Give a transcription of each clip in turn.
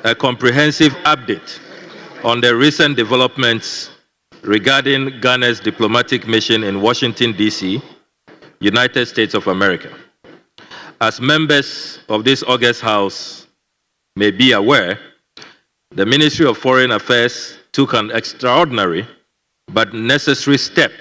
a comprehensive update on the recent developments regarding Ghana's diplomatic mission in Washington, D.C., United States of America. As members of this August House may be aware, the Ministry of Foreign Affairs took an extraordinary but necessary step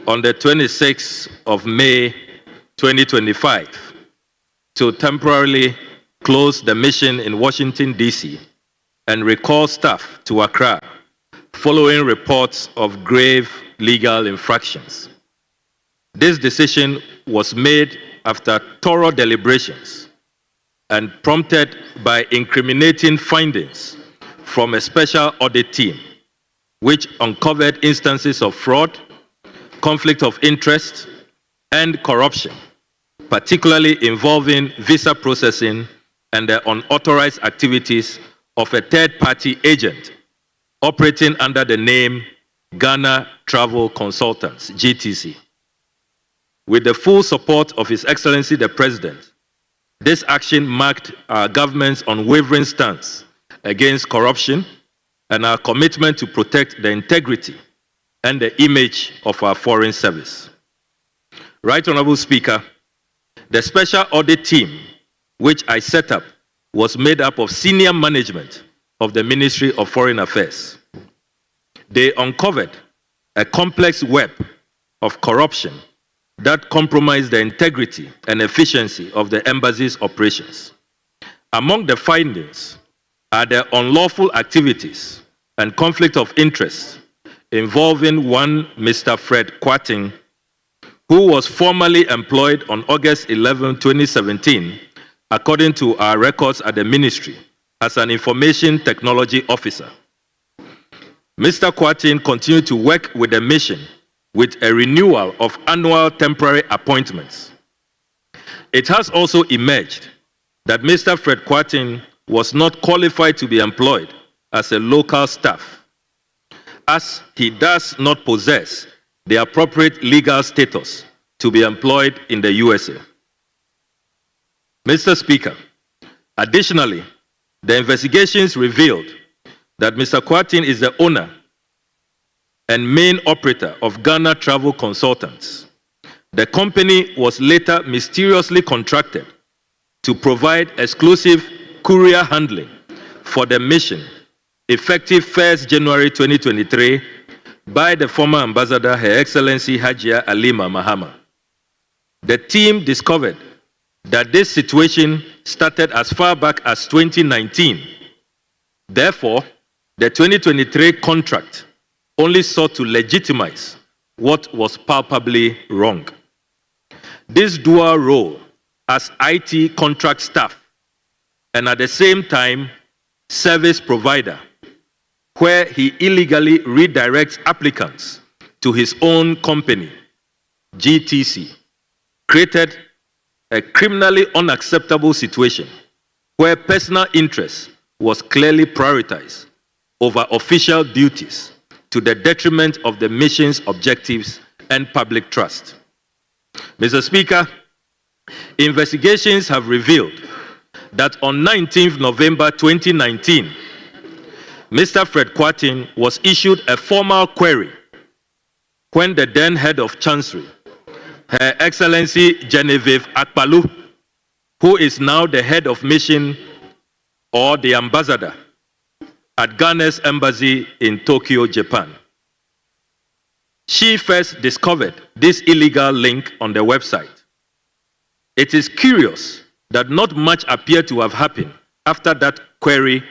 on the 26th of May 2025 to temporarily close the mission in Washington, D.C. and recall staff to Accra following reports of grave legal infractions. This decision was made after thorough deliberations and prompted by incriminating findings from a special audit team, which uncovered instances of fraud, conflict of interest, and corruption, particularly involving visa processing and the unauthorized activities of a third-party agent operating under the name Ghana Travel Consultants, GTC. With the full support of His Excellency the President, this action marked our government's unwavering stance against corruption and our commitment to protect the integrity and the image of our foreign service. Right Honorable Speaker, the special audit team which I set up was made up of senior management of the Ministry of Foreign Affairs. They uncovered a complex web of corruption that compromised the integrity and efficiency of the embassy's operations. Among the findings are the unlawful activities and conflict of interest involving one Mr. Fred Kwating, who was formerly employed on August 11, 2017, according to our records at the ministry, as an information technology officer. Mr. Kwating continued to work with the mission with a renewal of annual temporary appointments. It has also emerged that Mr. Fred Kwating was not qualified to be employed as a local staff, as he does not possess the appropriate legal status to be employed in the USA. Mr. Speaker, additionally, the investigations revealed that Mr. Kwating is the owner and main operator of Ghana Travel Consultants. The company was later mysteriously contracted to provide exclusive courier handling for the mission, effective 1st January 2023, by the former ambassador, Her Excellency Hajia Alima Mahama. The team discovered that this situation started as far back as 2019. Therefore, the 2023 contract only sought to legitimize what was palpably wrong. This dual role as IT contract staff and at the same time service provider, where he illegally redirects applicants to his own company, GTC, created a criminally unacceptable situation where personal interest was clearly prioritized over official duties to the detriment of the mission's objectives and public trust. Mr. Speaker, investigations have revealed that on 19th November 2019, Mr. Fred Kwating was issued a formal query when the then head of Chancery, Her Excellency Genevieve Akpalu, who is now the head of mission or the ambassador at Ghana's embassy in Tokyo, Japan. She first discovered this illegal link on the website. It is curious that not much appeared to have happened after that query,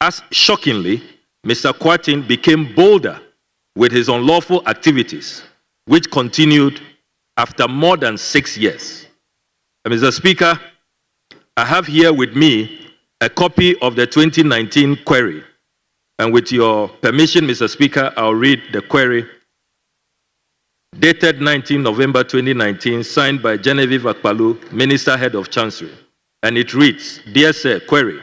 as shockingly, Mr. Kwating became bolder with his unlawful activities, which continued after more than 6 years. Mr. Speaker, I have here with me a copy of the 2019 query. And with your permission, Mr. Speaker, I'll read the query. Dated 19 November 2019, signed by Genevieve Akpalu, Minister Head of Chancery. And it reads, Dear Sir, query.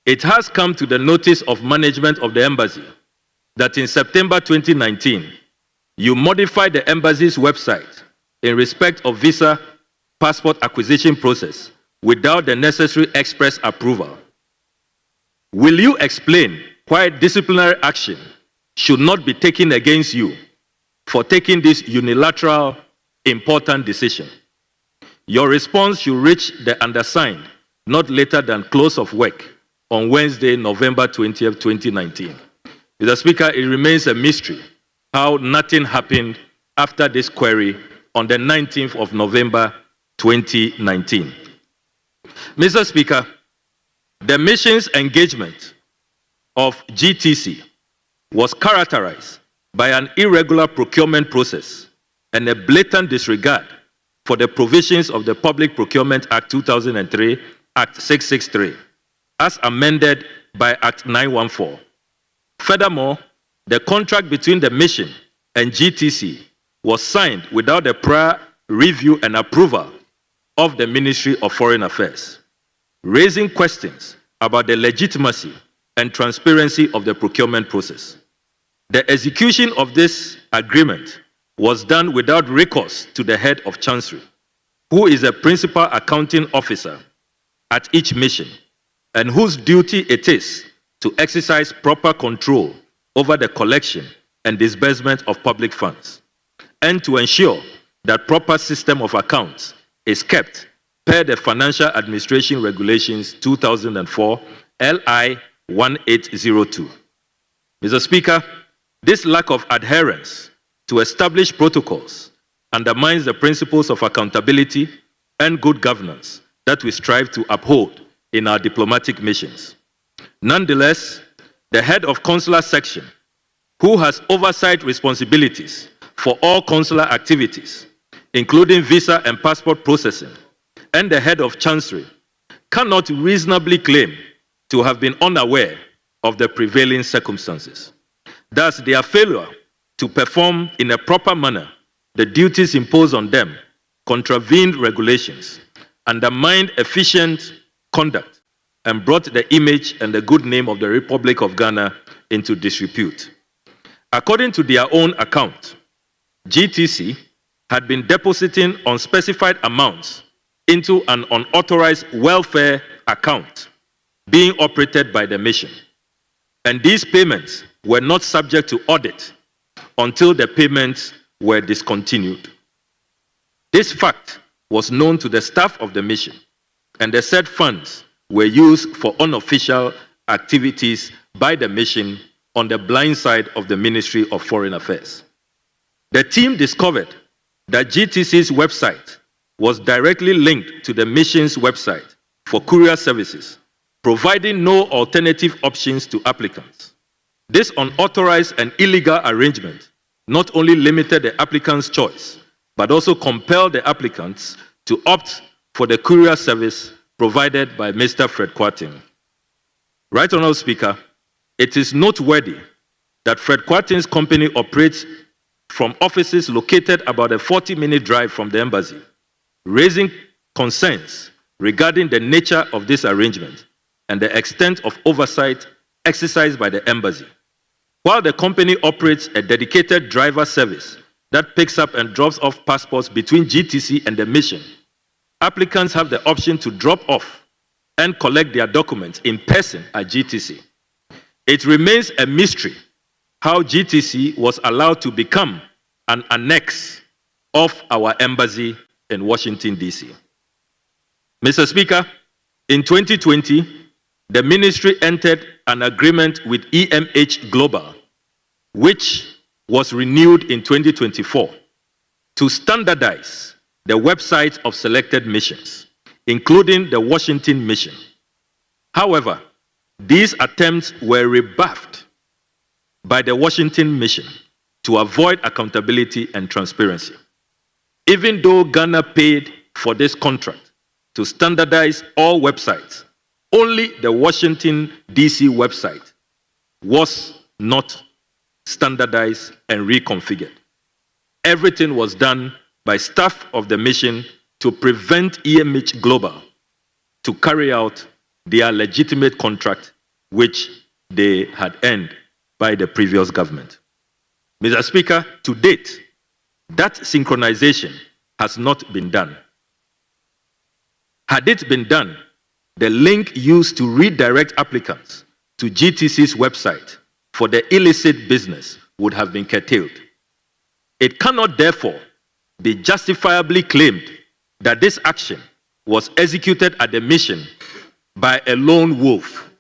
It has come to the notice of management of the embassy that in September 2019, you modified the embassy's website in respect of visa passport acquisition process without the necessary express approval. Will you explain why disciplinary action should not be taken against you for taking this unilateral, important decision? Your response should reach the undersigned not later than close of work on Wednesday, November 20th, 2019. Mr. Speaker, it remains a mystery how nothing happened after this query on the 19th of November 2019. Mr. Speaker, the mission's engagement of GTC was characterized by an irregular procurement process and a blatant disregard for the provisions of the Public Procurement Act 2003, Act 663, as amended by Act 914. Furthermore, the contract between the mission and GTC was signed without the prior review and approval of the Ministry of Foreign Affairs, raising questions about the legitimacy and transparency of the procurement process. The execution of this agreement was done without recourse to the head of Chancery, who is a principal accounting officer at each mission, and whose duty it is to exercise proper control over the collection and disbursement of public funds, and to ensure that proper system of accounts is kept per the Financial Administration Regulations 2004, LI 1802. Mr. Speaker, this lack of adherence to established protocols undermines the principles of accountability and good governance that we strive to uphold in our diplomatic missions. Nonetheless, the head of consular section, who has oversight responsibilities for all consular activities, including visa and passport processing, and the head of Chancery, cannot reasonably claim to have been unaware of the prevailing circumstances. Thus, their failure to perform in a proper manner the duties imposed on them contravened regulations, undermined efficient conduct, and brought the image and the good name of the Republic of Ghana into disrepute. According to their own account, GTC had been depositing unspecified amounts into an unauthorized welfare account being operated by the mission, and these payments were not subject to audit until the payments were discontinued. This fact was known to the staff of the mission, and the said funds were used for unofficial activities by the mission on the blind side of the Ministry of Foreign Affairs. The team discovered that GTC's website was directly linked to the mission's website for courier services, providing no alternative options to applicants. This unauthorized and illegal arrangement not only limited the applicant's choice, but also compelled the applicants to opt for the courier service provided by Mr. Fred Kwarteng. Right Honourable Speaker, it is noteworthy that Fred Kwarteng's company operates from offices located about a 40-minute drive from the embassy, raising concerns regarding the nature of this arrangement and the extent of oversight exercised by the embassy. While the company operates a dedicated driver service that picks up and drops off passports between GTC and the mission, applicants have the option to drop off and collect their documents in person at GTC. It remains a mystery how GTC was allowed to become an annex of our embassy in Washington, D.C. Mr. Speaker, in 2020, the ministry entered an agreement with EMH Global, which was renewed in 2024, to standardize the websites of selected missions, including the Washington mission. However, these attempts were rebuffed by the Washington mission to avoid accountability and transparency. Even though Ghana paid for this contract to standardize all websites, only the Washington, D.C. website was not standardized and reconfigured. Everything was done by staff of the mission to prevent EMH Global to carry out their legitimate contract, which they had earned by the previous government. Mr. Speaker, to date, that synchronization has not been done. Had it been done, the link used to redirect applicants to GTC's website for the illicit business would have been curtailed. It cannot, therefore, be justifiably claimed that this action was executed at the mission by a lone wolf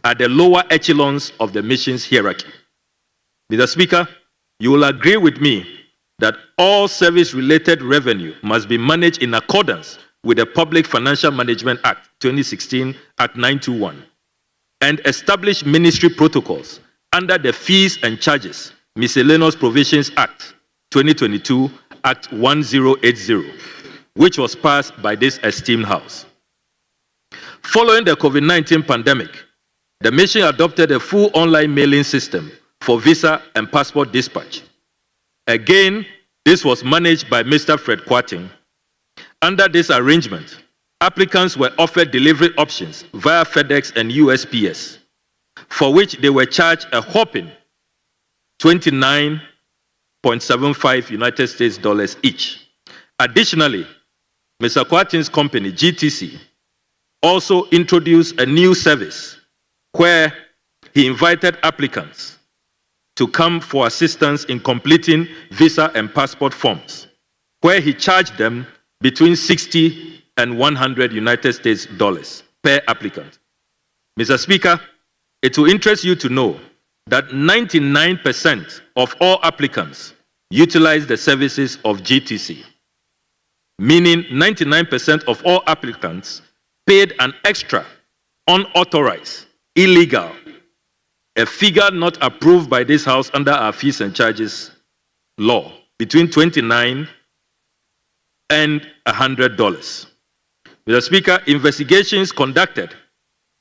at the lower echelons of the mission's hierarchy. Mr. Speaker, you will agree with me that all service-related revenue must be managed in accordance with the Public Financial Management Act 2016, Act 921, and establish ministry protocols under the Fees and Charges Miscellaneous Provisions Act 2022, Act 1080, which was passed by this esteemed House. Following the COVID-19 pandemic, the mission adopted a full online mailing system for visa and passport dispatch. Again, this was managed by Mr. Fred Kwarteng. Under this arrangement, applicants were offered delivery options via FedEx and USPS, for which they were charged a whopping $29.75 United States dollars each. Additionally, Mr. Kwarteng's company, GTC, also introduced a new service where he invited applicants to come for assistance in completing visa and passport forms, where he charged them between 60 and 100 United States dollars per applicant. Mr. Speaker, it will interest you to know that 99% of all applicants utilize the services of GTC, meaning 99% of all applicants paid an extra, unauthorized, illegal, a figure not approved by this House under our fees and charges law, between $29 and $100. Mr. Speaker, investigations conducted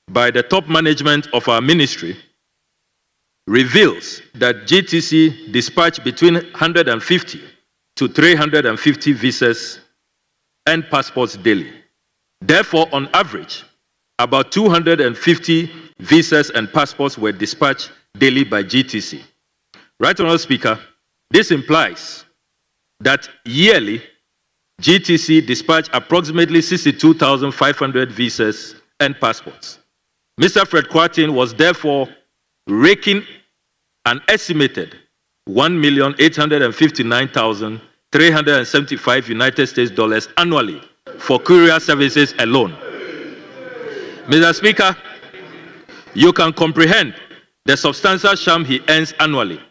by the top management of our ministry reveals that GTC dispatched between 150 to 350 visas and passports daily. Therefore, on average, about 250 visas and passports were dispatched daily by GTC. Right, Honourable Speaker, this implies that yearly GTC dispatched approximately 62,500 visas and passports. Mr. Fred Kwarteng was therefore raking an estimated 1,859,375 United States dollars annually for courier services alone. Mr. Speaker, you can comprehend the substantial sum he earns annually